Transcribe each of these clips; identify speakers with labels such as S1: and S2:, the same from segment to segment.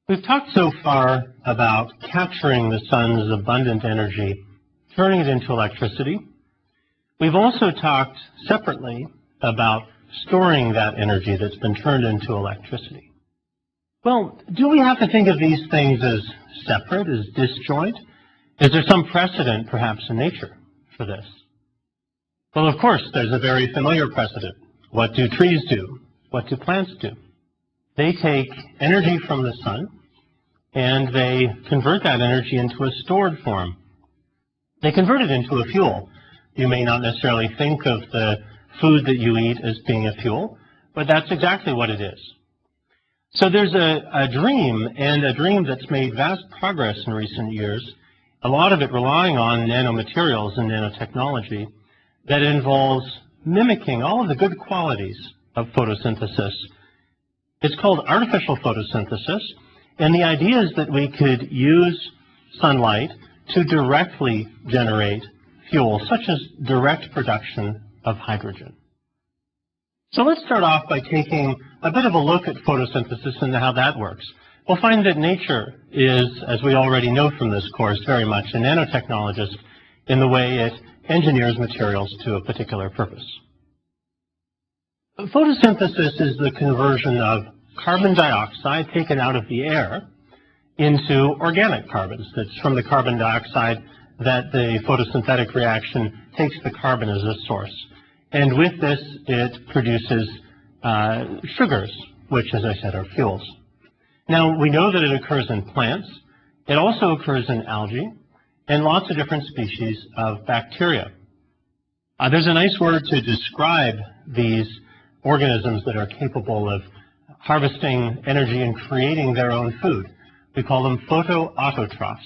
S1: We've talked so far about capturing the sun's abundant energy, turning it into electricity. We've also talked separately about storing that energy that's been turned into electricity. Well, do we have to think of these things as separate, as disjoint? Is there some precedent, perhaps, in nature for this? Well, of course, there's a very familiar precedent. What do trees do? What do plants do? They take energy from the sun, and they convert that energy into a stored form. They convert it into a fuel. You may not necessarily think of the food that you eat as being a fuel, but that's exactly what it is. So there's a dream, and a dream that's made vast progress in recent years, a lot of it relying on nanomaterials and nanotechnology, that involves mimicking all of the good qualities of photosynthesis. It's called artificial photosynthesis, and the idea is that we could use sunlight to directly generate fuel, such as direct production of hydrogen. So let's start off by taking a bit of a look at photosynthesis and how that works. We'll find that nature is, as we already know from this course, very much a nanotechnologist in the way it engineers materials to a particular purpose. Photosynthesis is the conversion of carbon dioxide taken out of the air into organic carbons. That's from the carbon dioxide that the photosynthetic reaction takes the carbon as a source. And with this, it produces sugars, which, as I said, are fuels. Now, we know that it occurs in plants. It also occurs in algae and lots of different species of bacteria. There's a nice word to describe these organisms that are capable of harvesting energy and creating their own food. We call them photoautotrophs.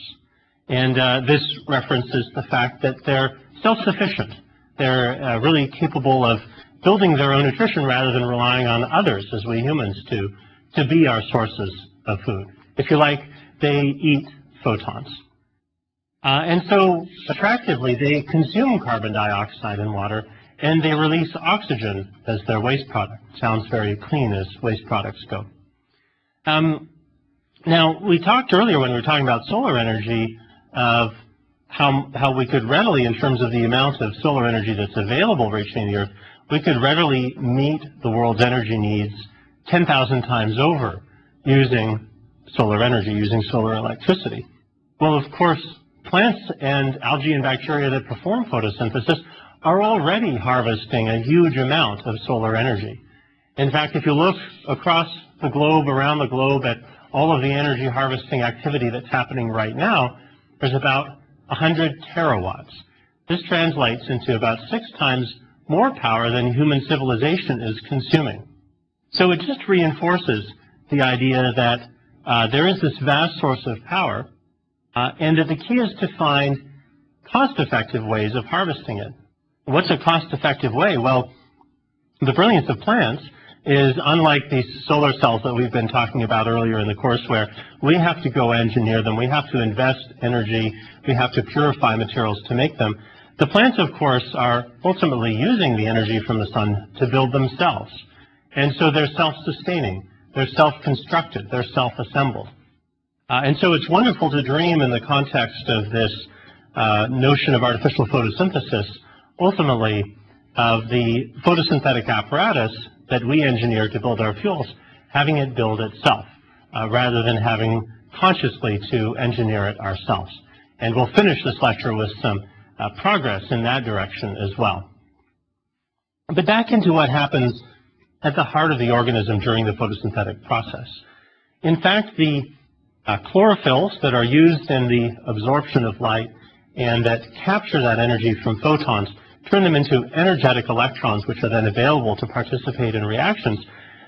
S1: And this references the fact that they're self-sufficient. They're really capable of building their own nutrition rather than relying on others, as we humans do, to be our sources of food. If you like, they eat photons. And so, attractively, they consume carbon dioxide and water, and they release oxygen as their waste product. Sounds very clean as waste products go. Now, we talked earlier when we were talking about solar energy of how we could readily, in terms of the amount of solar energy that's available reaching the Earth, we could readily meet the world's energy needs 10,000 times over using solar energy, using solar electricity. Well, of course, plants and algae and bacteria that perform photosynthesis are already harvesting a huge amount of solar energy. In fact, if you look across the globe, around the globe, at all of the energy harvesting activity that's happening right now, there's about 100 terawatts. This translates into about 6 times more power than human civilization is consuming. So it just reinforces the idea that there is this vast source of power, and that the key is to find cost-effective ways of harvesting it. What's a cost-effective way? Well, the brilliance of plants is, unlike these solar cells that we've been talking about earlier in the course, where we have to go engineer them, we have to invest energy, we have to purify materials to make them. The plants, of course, are ultimately using the energy from the sun to build themselves. And so they're self-sustaining, they're self-constructed, they're self-assembled. And so it's wonderful to dream in the context of this notion of artificial photosynthesis, ultimately of the photosynthetic apparatus that we engineer to build our fuels, having it build itself, rather than having consciously to engineer it ourselves. And we'll finish this lecture with some progress in that direction as well. But back into what happens at the heart of the organism during the photosynthetic process. In fact, the chlorophylls that are used in the absorption of light and that capture that energy from photons turn them into energetic electrons, which are then available to participate in reactions.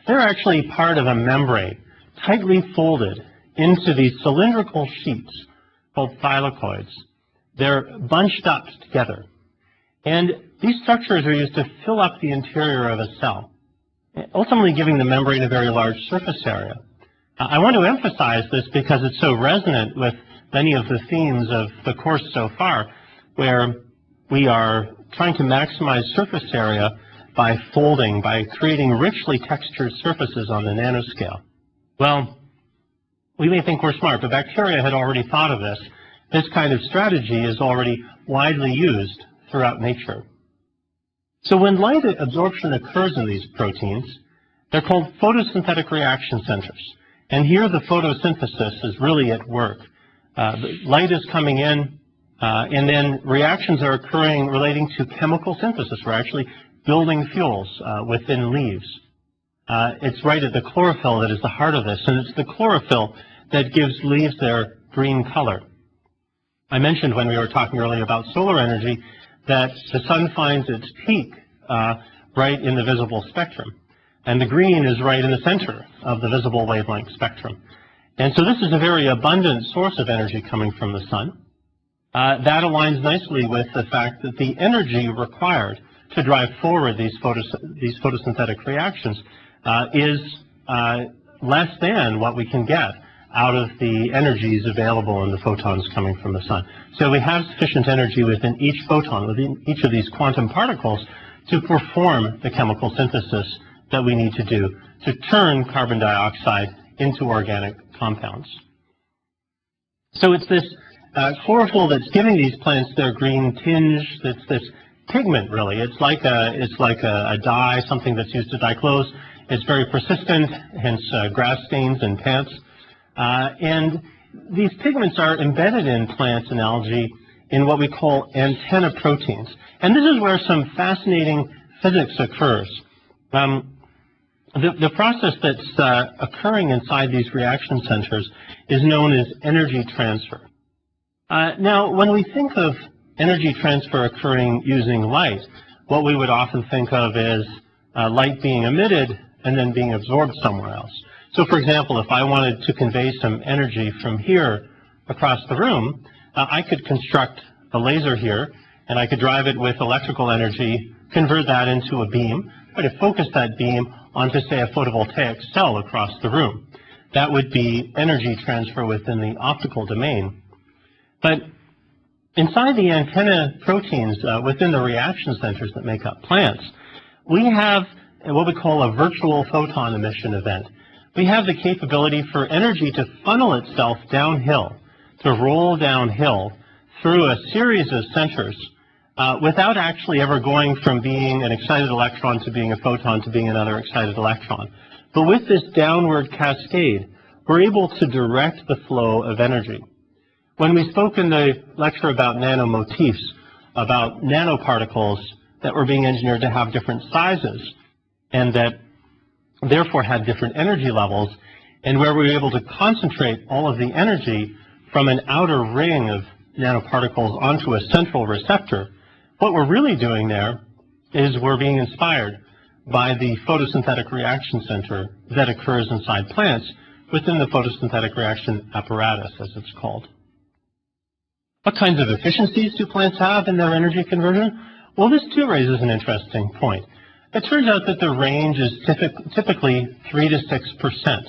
S1: They're actually part of a membrane, tightly folded into these cylindrical sheets called thylakoids. They're bunched up together. And these structures are used to fill up the interior of a cell, ultimately giving the membrane a very large surface area. I want to emphasize this because it's so resonant with many of the themes of the course so far, where we are trying to maximize surface area by folding, by creating richly textured surfaces on the nanoscale. Well, We may think we're smart, but bacteria had already thought of this. This kind of strategy is already widely used throughout nature. So when light absorption occurs in these proteins, they're called photosynthetic reaction centers. And here the photosynthesis is really at work. The light is coming in, and then reactions are occurring relating to chemical synthesis. We're actually building fuels within leaves. It's right at the chlorophyll that is the heart of this, and it's the chlorophyll that gives leaves their green color. I mentioned when we were talking earlier about solar energy that the sun finds its peak right in the visible spectrum. And the green is right in the center of the visible wavelength spectrum. And so this is a very abundant source of energy coming from the sun. That aligns nicely with the fact that the energy required to drive forward these photosynthetic reactions is less than what we can get out of the energies available in the photons coming from the sun. So we have sufficient energy within each photon, within each of these quantum particles, to perform the chemical synthesis that we need to do to turn carbon dioxide into organic compounds. So it's this chlorophyll that's giving these plants their green tinge. It's this pigment, really. It's like a dye, something that's used to dye clothes. It's very persistent, hence grass stains and pants. And these pigments are embedded in plants and algae in what we call antenna proteins. And this is where some fascinating physics occurs. The process that's occurring inside these reaction centers is known as energy transfer. Now, when we think of energy transfer occurring using light, what we would often think of is light being emitted and then being absorbed somewhere else. So, for example, if I wanted to convey some energy from here across the room, I could construct a laser here, and I could drive it with electrical energy, convert that into a beam, try to focus that beam onto, say, a photovoltaic cell across the room. That would be energy transfer within the optical domain. But inside the antenna proteins, within the reaction centers that make up plants, we have what we call a virtual photon emission event. We have the capability for energy to funnel itself downhill, to roll downhill through a series of centers without actually ever going from being an excited electron to being a photon to being another excited electron. But with this downward cascade, we're able to direct the flow of energy. When we spoke in the lecture about nanomotifs, about nanoparticles that were being engineered to have different sizes and that therefore had different energy levels, and where we were able to concentrate all of the energy from an outer ring of nanoparticles onto a central receptor, what we're really doing there is we're being inspired by the photosynthetic reaction center that occurs inside plants within the photosynthetic reaction apparatus, as it's called. What kinds of efficiencies do plants have in their energy conversion? Well, this too raises an interesting point. It turns out that the range is typically 3 to 6%.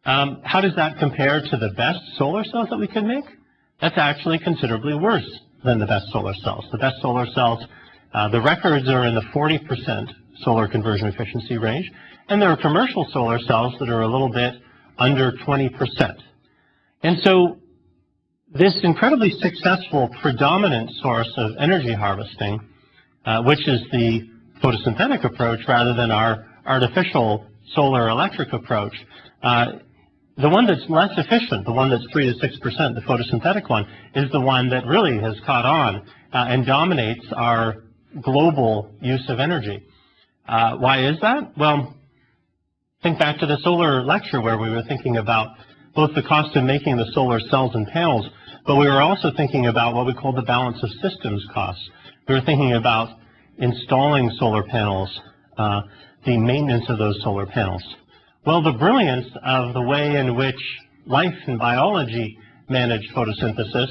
S1: How does that compare to the best solar cells that we can make? That's actually considerably worse than the best solar cells. The best solar cells, the records are in the 40% solar conversion efficiency range, and there are commercial solar cells that are a little bit under 20%. And so this incredibly successful predominant source of energy harvesting, which is the photosynthetic approach rather than our artificial solar electric approach, the one that's less efficient, the one that's 3 to 6%, the photosynthetic one, is the one that really has caught on and dominates our global use of energy. Why is that? Well, think back to the solar lecture where we were thinking about both the cost of making the solar cells and panels, but we were also thinking about what we call the balance of systems costs. We were thinking about installing solar panels, the maintenance of those solar panels. Well, the brilliance of the way in which life and biology manage photosynthesis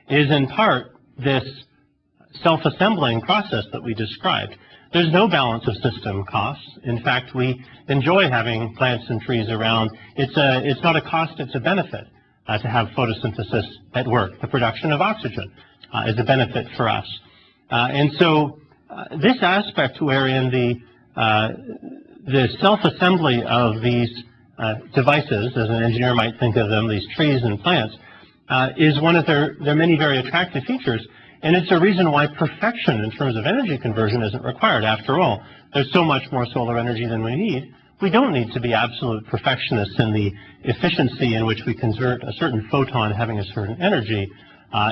S1: is in part this self-assembling process that we described. There's no balance of system costs. In fact, we enjoy having plants and trees around. It's not a cost, it's a benefit to have photosynthesis at work. The production of oxygen is a benefit for us. And so this aspect wherein the self-assembly of these devices, as an engineer might think of them, these trees and plants, is one of their many very attractive features. And it's a reason why perfection in terms of energy conversion isn't required. After all, there's so much more solar energy than we need. We don't need to be absolute perfectionists in the efficiency in which we convert a certain photon having a certain energy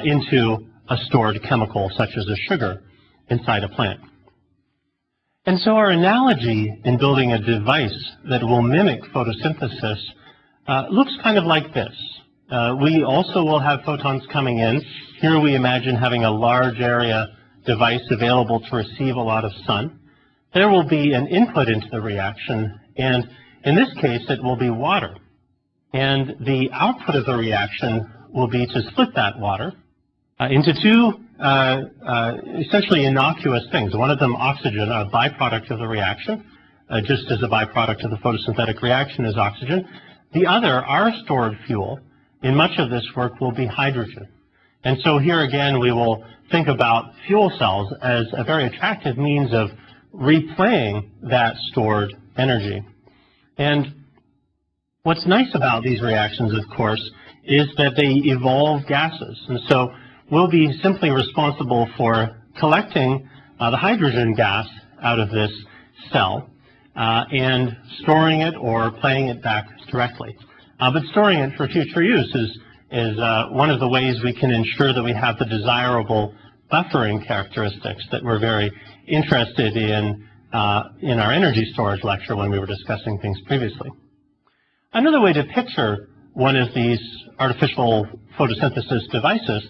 S1: into a stored chemical such as a sugar inside a plant. And so our analogy in building a device that will mimic photosynthesis looks kind of like this. We also will have photons coming in. Here we imagine having a large area device available to receive a lot of sun. There will be an input into the reaction, and in this case it will be water. And the output of the reaction will be to split that water into two essentially innocuous things. One of them oxygen, a byproduct of the reaction, just as a byproduct of the photosynthetic reaction is oxygen. The other, our stored fuel, in much of this work will be hydrogen. And so here again we will think about fuel cells as a very attractive means of replaying that stored energy. And what's nice about these reactions, of course, is that they evolve gases. And so we'll be simply responsible for collecting the hydrogen gas out of this cell and storing it or playing it back directly. But storing it for future use is one of the ways we can ensure that we have the desirable buffering characteristics that we're very interested in our energy storage lecture when we were discussing things previously. Another way to picture one of these artificial photosynthesis devices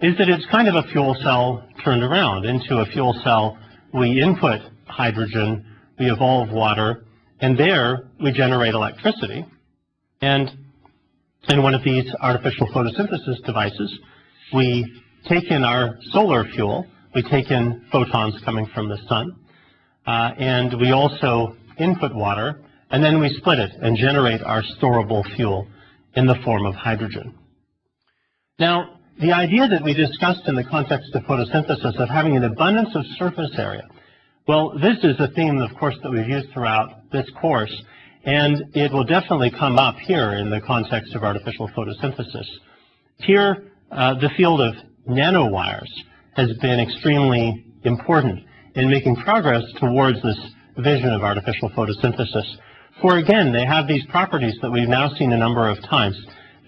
S1: is that it's kind of a fuel cell turned around. Into a fuel cell, we input hydrogen, we evolve water, and there we generate electricity. And in one of these artificial photosynthesis devices, we take in our solar fuel, we take in photons coming from the sun, and we also input water, and then we split it and generate our storable fuel in the form of hydrogen. Now, the idea that we discussed in the context of photosynthesis of having an abundance of surface area, well, this is a theme, of course, that we've used throughout this course, and it will definitely come up here in the context of artificial photosynthesis. Here, the field of nanowires has been extremely important in making progress towards this vision of artificial photosynthesis. For again, they have these properties that we've now seen a number of times.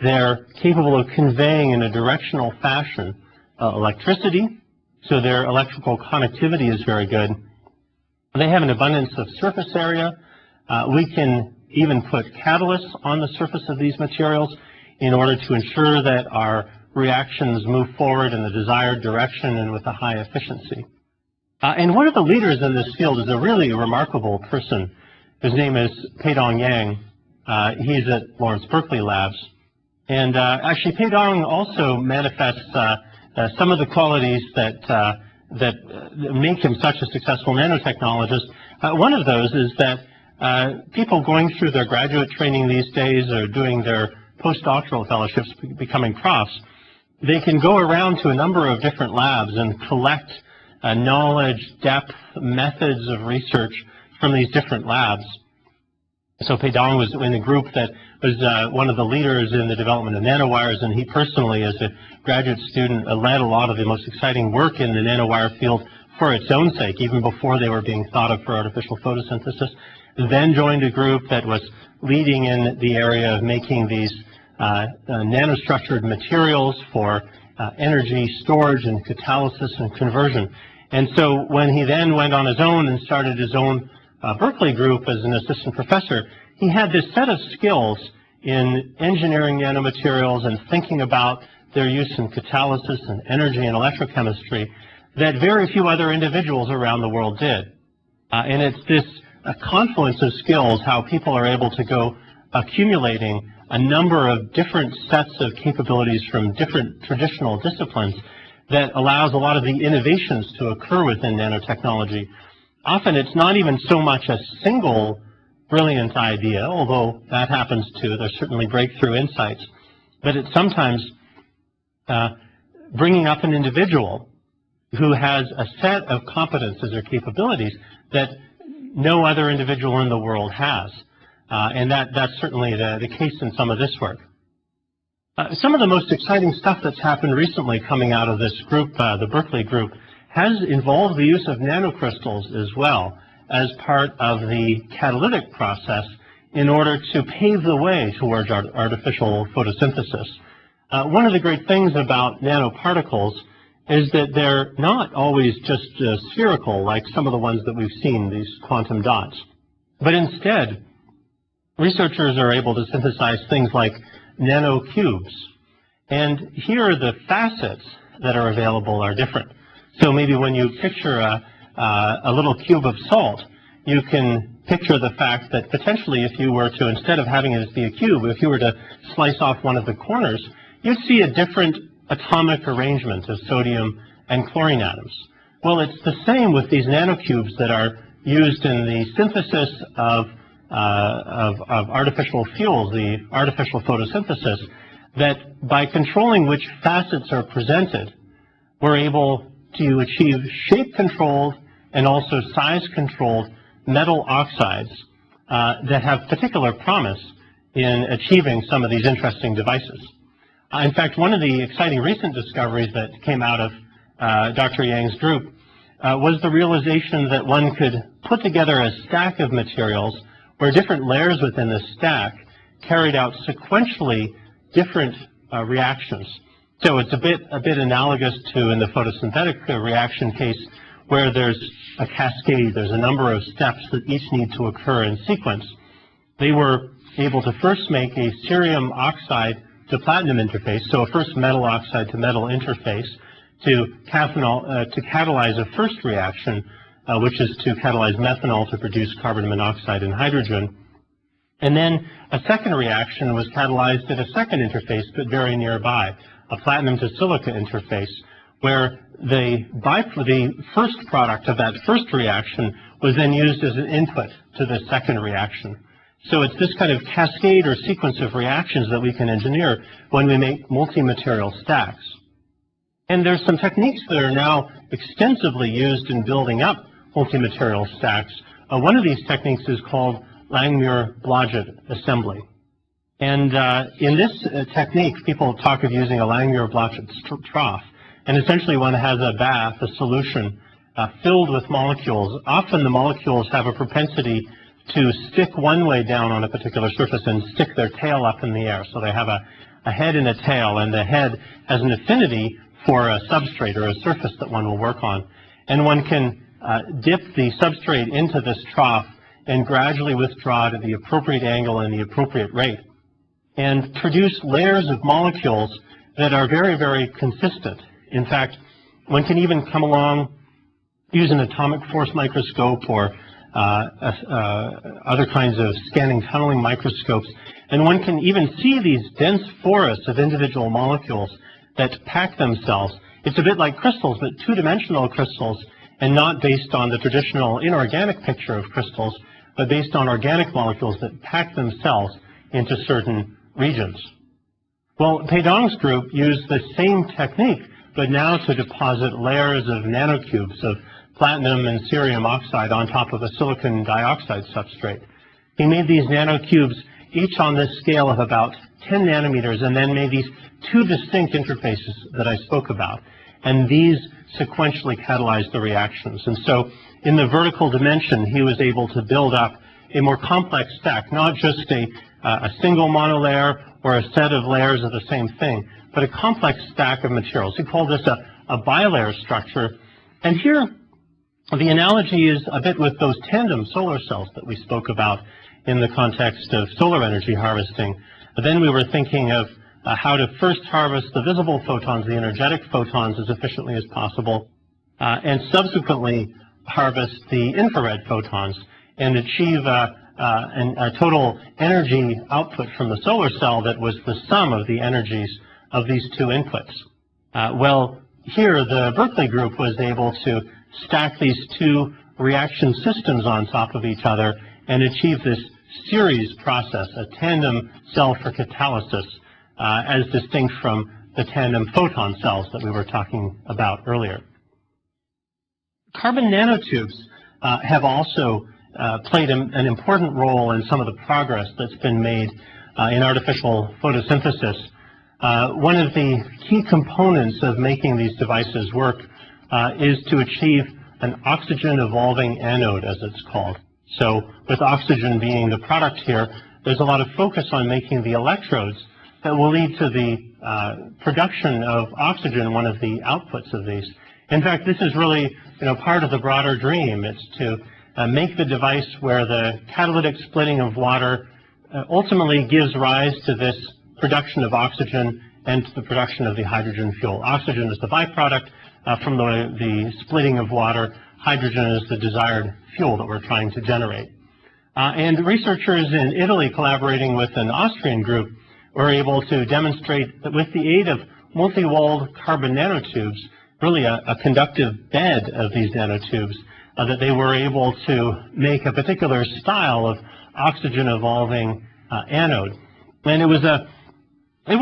S1: They're capable of conveying in a directional fashion electricity, so their electrical conductivity is very good. They have an abundance of surface area. We can even put catalysts on the surface of these materials in order to ensure that our reactions move forward in the desired direction and with a high efficiency. And one of the leaders in this field is a really remarkable person. His name is Peidong Yang. He's at Lawrence Berkeley Labs. And actually, Peidong also manifests some of the qualities that make him such a successful nanotechnologist. One of those is that people going through their graduate training these days or doing their postdoctoral fellowships, becoming profs, they can go around to a number of different labs and collect knowledge, depth, methods of research from these different labs. So Peidong was in a group that was one of the leaders in the development of nanowires, and he personally, as a graduate student, led a lot of the most exciting work in the nanowire field for its own sake, even before they were being thought of for artificial photosynthesis. Then joined a group that was leading in the area of making these nanostructured materials for energy storage and catalysis and conversion. And so when he then went on his own and started his own Berkeley group as an assistant professor, he had this set of skills in engineering nanomaterials and thinking about their use in catalysis and energy and electrochemistry that very few other individuals around the world did. And it's this confluence of skills, how people are able to go accumulating a number of different sets of capabilities from different traditional disciplines that allows a lot of the innovations to occur within nanotechnology. Often it's not even so much a single brilliant idea, although that happens too. There's certainly breakthrough insights. But it's sometimes bringing up an individual who has a set of competences or capabilities that no other individual in the world has. And that's certainly the case in some of this work. Some of the most exciting stuff that's happened recently coming out of this group, the Berkeley group, has involved the use of nanocrystals as well as part of the catalytic process in order to pave the way towards artificial photosynthesis. One of the great things about nanoparticles is that they're not always just spherical like some of the ones that we've seen, these quantum dots. But instead, researchers are able to synthesize things like nanocubes. And here the facets that are available are different. So maybe when you picture a little cube of salt, you can picture the fact that potentially if you were to, instead of having it as be a cube, if you were to slice off one of the corners, you'd see a different atomic arrangement of sodium and chlorine atoms. Well, it's the same with these nanocubes that are used in the synthesis of artificial fuels, the artificial photosynthesis, that by controlling which facets are presented, we're able to achieve shape-controlled and also size-controlled metal oxides that have particular promise in achieving some of these interesting devices. In fact, one of the exciting recent discoveries that came out of Dr. Yang's group was the realization that one could put together a stack of materials where different layers within the stack carried out sequentially different reactions. So it's a bit analogous to in the photosynthetic reaction case where there's a cascade, there's a number of steps that each need to occur in sequence. They were able to first make a cerium oxide to platinum interface, so a first metal oxide to metal interface to catalyze a first reaction, which is to catalyze methanol to produce carbon monoxide and hydrogen. And then a second reaction was catalyzed at a second interface, but very nearby, a platinum to silica interface, where the first product of that first reaction was then used as an input to the second reaction. So it's this kind of cascade or sequence of reactions that we can engineer when we make multi-material stacks. And there's some techniques that are now extensively used in building up multi-material stacks. One of these techniques is called Langmuir-Blodgett assembly. And in this technique, people talk of using a Langmuir-Blodgett trough. And essentially one has a bath, a solution, filled with molecules. Often the molecules have a propensity to stick one way down on a particular surface and stick their tail up in the air. So they have a head and a tail, and the head has an affinity for a substrate or a surface that one will work on. And one can dip the substrate into this trough and gradually withdraw it at the appropriate angle and the appropriate rate, and produce layers of molecules that are very, very consistent. In fact, one can even come along, use an atomic force microscope or other kinds of scanning tunneling microscopes, and one can even see these dense forests of individual molecules that pack themselves. It's a bit like crystals, but two-dimensional crystals, and not based on the traditional inorganic picture of crystals, but based on organic molecules that pack themselves into certain regions. Well, Peidong's group used the same technique, but now to deposit layers of nanocubes of platinum and cerium oxide on top of a silicon dioxide substrate. He made these nanocubes each on this scale of about 10 nanometers, and then made these two distinct interfaces that I spoke about. And these sequentially catalyzed the reactions. And so in the vertical dimension, he was able to build up a more complex stack, not just a single monolayer or a set of layers of the same thing, but a complex stack of materials. He called this a bilayer structure. And here, the analogy is a bit with those tandem solar cells that we spoke about in the context of solar energy harvesting. But then we were thinking of how to first harvest the visible photons, the energetic photons, as efficiently as possible, and subsequently harvest the infrared photons and achieve a total energy output from the solar cell that was the sum of the energies of these two inputs. Well, here the Berkeley group was able to stack these two reaction systems on top of each other and achieve this series process, a tandem cell for catalysis, as distinct from the tandem photon cells that we were talking about earlier. Carbon nanotubes have also played an important role in some of the progress that's been made in artificial photosynthesis. One of the key components of making these devices work is to achieve an oxygen evolving anode, as it's called. So with oxygen being the product here, there's a lot of focus on making the electrodes that will lead to the production of oxygen, one of the outputs of these. In fact, this is really, part of the broader dream. It's to make the device where the catalytic splitting of water ultimately gives rise to this production of oxygen and to the production of the hydrogen fuel. Oxygen is the byproduct from the splitting of water. Hydrogen is the desired fuel that we're trying to generate. And researchers in Italy, collaborating with an Austrian group, were able to demonstrate that with the aid of multi-walled carbon nanotubes, really a conductive bed of these nanotubes, that they were able to make a particular style of oxygen evolving anode. And it was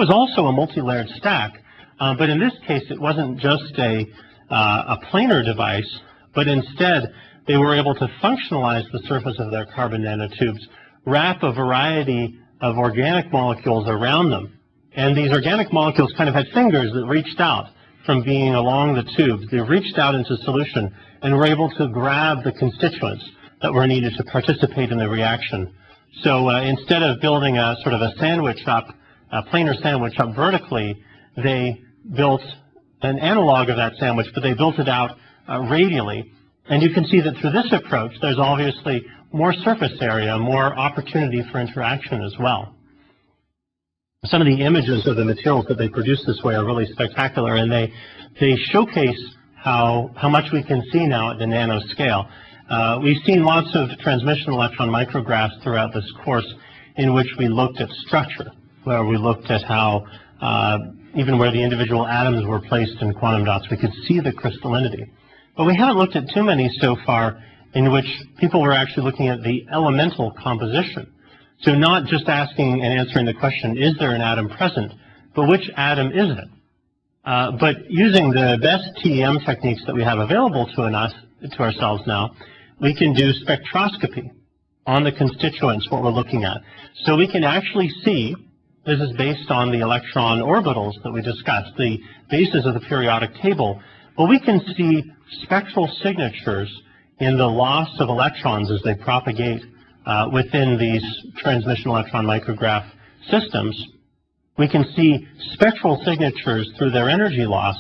S1: also a multi-layered stack, but in this case it wasn't just a planar device, but instead they were able to functionalize the surface of their carbon nanotubes, wrap a variety of organic molecules around them. And these organic molecules kind of had fingers that reached out from being along the tubes. They reached out into solution and were able to grab the constituents that were needed to participate in the reaction. So instead of building a sort of a sandwich up, a planar sandwich up vertically, they built an analog of that sandwich, but they built it out radially. And you can see that through this approach, there's obviously more surface area, more opportunity for interaction as well. Some of the images of the materials that they produce this way are really spectacular, and they showcase how much we can see now at the nano scale. We've seen lots of transmission electron micrographs throughout this course in which we looked at structure, where we looked at how even where the individual atoms were placed in quantum dots, we could see the crystallinity. But we haven't looked at too many so far in which people were actually looking at the elemental composition. So not just asking and answering the question, is there an atom present, but which atom is it? But using the best TEM techniques that we have available to ourselves now, we can do spectroscopy on the constituents, what we're looking at. So we can actually see, this is based on the electron orbitals that we discussed, the bases of the periodic table, but we can see spectral signatures in the loss of electrons as they propagate within these transmission electron micrograph systems. We can see spectral signatures through their energy loss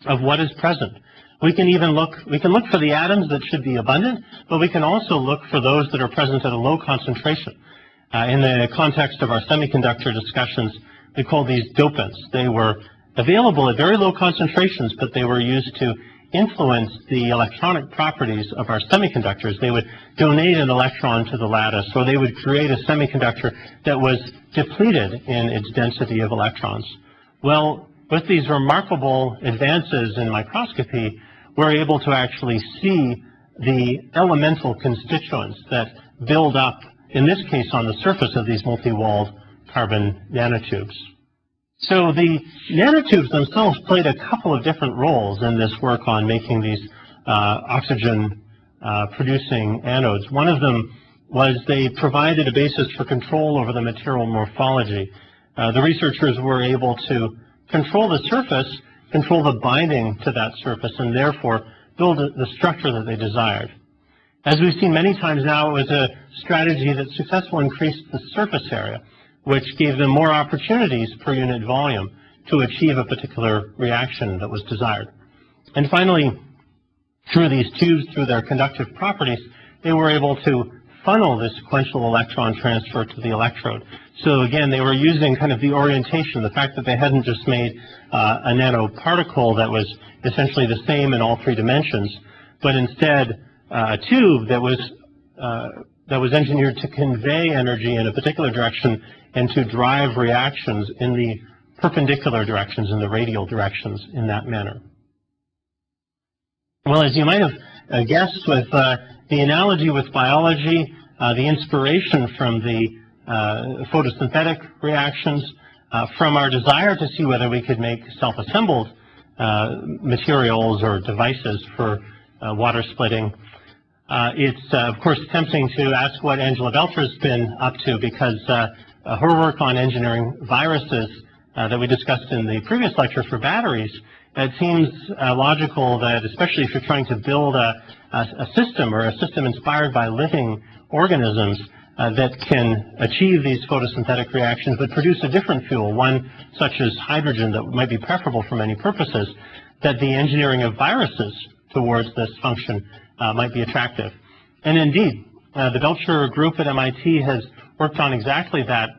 S1: of what is present. We can look for the atoms that should be abundant, but we can also look for those that are present at a low concentration. In the context of our semiconductor discussions, we call these dopants. They were available at very low concentrations, but they were used to influence the electronic properties of our semiconductors. They would donate an electron to the lattice, or they would create a semiconductor that was depleted in its density of electrons. Well, with these remarkable advances in microscopy, we're able to actually see the elemental constituents that build up, in this case on the surface of these multi-walled carbon nanotubes. So the nanotubes themselves played a couple of different roles in this work on making these oxygen-producing anodes. One of them was they provided a basis for control over the material morphology. The researchers were able to control the surface, control the binding to that surface, and therefore build the structure that they desired. As we've seen many times now, it was a strategy that successfully increased the surface area, which gave them more opportunities per unit volume to achieve a particular reaction that was desired. And finally, through these tubes, through their conductive properties, they were able to funnel the sequential electron transfer to the electrode. So again, they were using kind of the orientation, the fact that they hadn't just made a nanoparticle that was essentially the same in all three dimensions, but instead a tube that was engineered to convey energy in a particular direction and to drive reactions in the perpendicular directions, in the radial directions in that manner. Well, as you might have guessed with the analogy with biology, the inspiration from the photosynthetic reactions, from our desire to see whether we could make self-assembled materials or devices for water splitting, It's, of course, tempting to ask what Angela Belcher's been up to, because her work on engineering viruses that we discussed in the previous lecture for batteries, it seems logical that, especially if you're trying to build a system, or a system inspired by living organisms that can achieve these photosynthetic reactions but produce a different fuel, one such as hydrogen that might be preferable for many purposes, that the engineering of viruses towards this function might be attractive. And indeed, the Belcher group at MIT has worked on exactly that.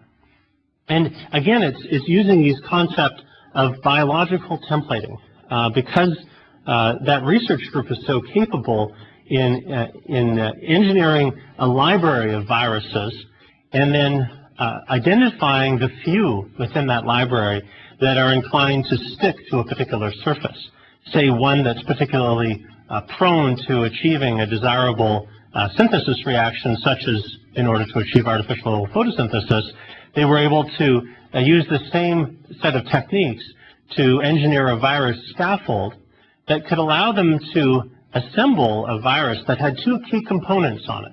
S1: And again, it's using these concepts of biological templating, because that research group is so capable in engineering a library of viruses and then identifying the few within that library that are inclined to stick to a particular surface. Say one that's particularly prone to achieving a desirable synthesis reaction, such as in order to achieve artificial photosynthesis, they were able to use the same set of techniques to engineer a virus scaffold that could allow them to assemble a virus that had two key components on it.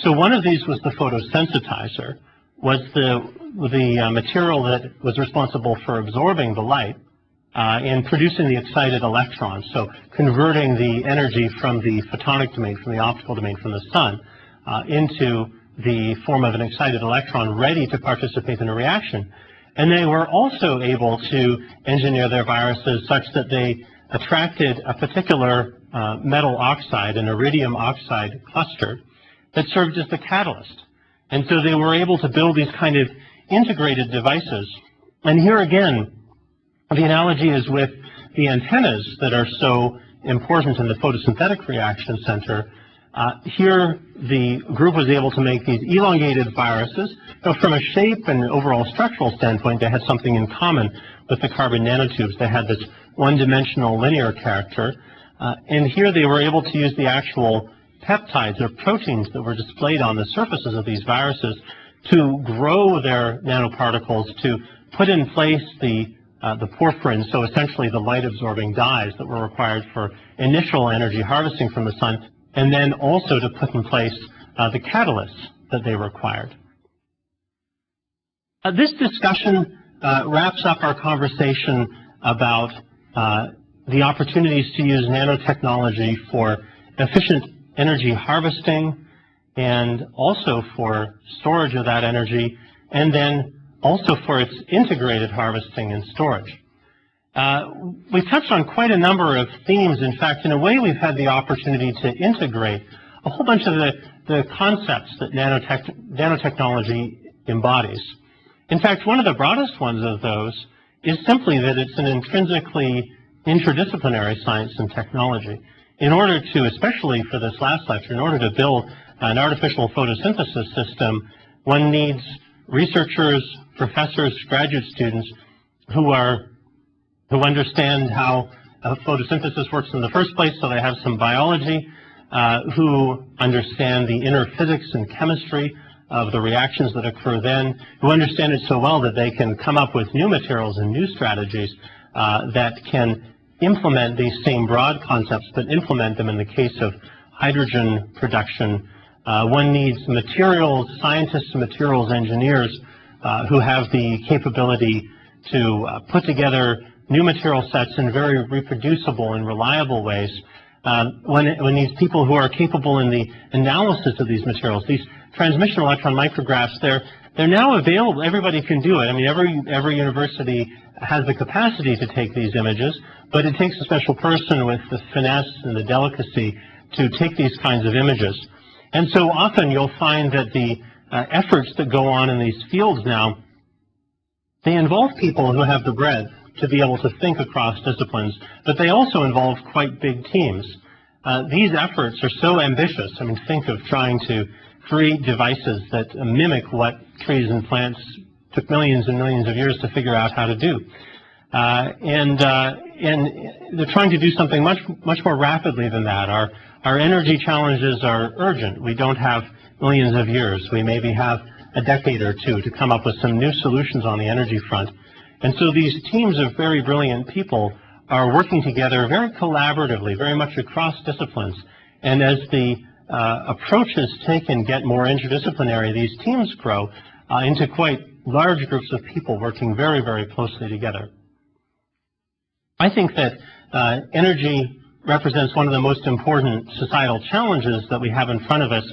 S1: So one of these was the photosensitizer, was the material that was responsible for absorbing the light and producing the excited electrons, so converting the energy from the photonic domain, from the optical domain, from the sun, into the form of an excited electron ready to participate in a reaction. And they were also able to engineer their viruses such that they attracted a particular metal oxide, an iridium oxide cluster, that served as the catalyst. And so they were able to build these kind of integrated devices. And here again, the analogy is with the antennas that are so important in the photosynthetic reaction center. Here, the group was able to make these elongated viruses. So from a shape and overall structural standpoint, they had something in common with the carbon nanotubes. They had this one-dimensional linear character. And here they were able to use the actual peptides or proteins that were displayed on the surfaces of these viruses to grow their nanoparticles, to put in place the porphyrins, so essentially the light-absorbing dyes that were required for initial energy harvesting from the sun, and then also to put in place the catalysts that they required. This discussion wraps up our conversation about the opportunities to use nanotechnology for efficient energy harvesting and also for storage of that energy, and then also for its integrated harvesting and storage. We've touched on quite a number of themes. In fact, in a way, we've had the opportunity to integrate a whole bunch of the concepts that nanotechnology embodies. In fact, one of the broadest ones of those is simply that it's an intrinsically interdisciplinary science and technology. In order to, especially for this last lecture, in order to build an artificial photosynthesis system, one needs researchers, professors, graduate students who understand how photosynthesis works in the first place, so they have some biology, who understand the inner physics and chemistry of the reactions that occur then, who understand it so well that they can come up with new materials and new strategies that can implement these same broad concepts, but implement them in the case of hydrogen production. One needs materials scientists and materials engineers who have the capability to put together new material sets in very reproducible and reliable ways. One needs people who are capable in the analysis of these materials. These transmission electron micrographs, they're now available. Everybody can do it. I mean, every university has the capacity to take these images, but it takes a special person with the finesse and the delicacy to take these kinds of images. And so often you'll find that the efforts that go on in these fields now, they involve people who have the breadth to be able to think across disciplines, but they also involve quite big teams. These efforts are so ambitious. I mean, think of trying to create devices that mimic what trees and plants took millions and millions of years to figure out how to do. And they're trying to do something much more rapidly than that. Our energy challenges are urgent. We don't have millions of years. We maybe have a decade or two to come up with some new solutions on the energy front. And so these teams of very brilliant people are working together very collaboratively, very much across disciplines. And as the approaches taken get more interdisciplinary, these teams grow into quite large groups of people working very, very closely together. I think that energy represents one of the most important societal challenges that we have in front of us,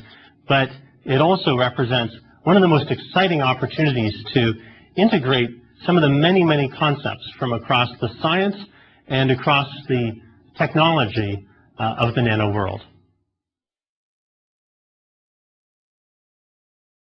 S1: but it also represents one of the most exciting opportunities to integrate some of the many, many concepts from across the science and across the technology of the nano world.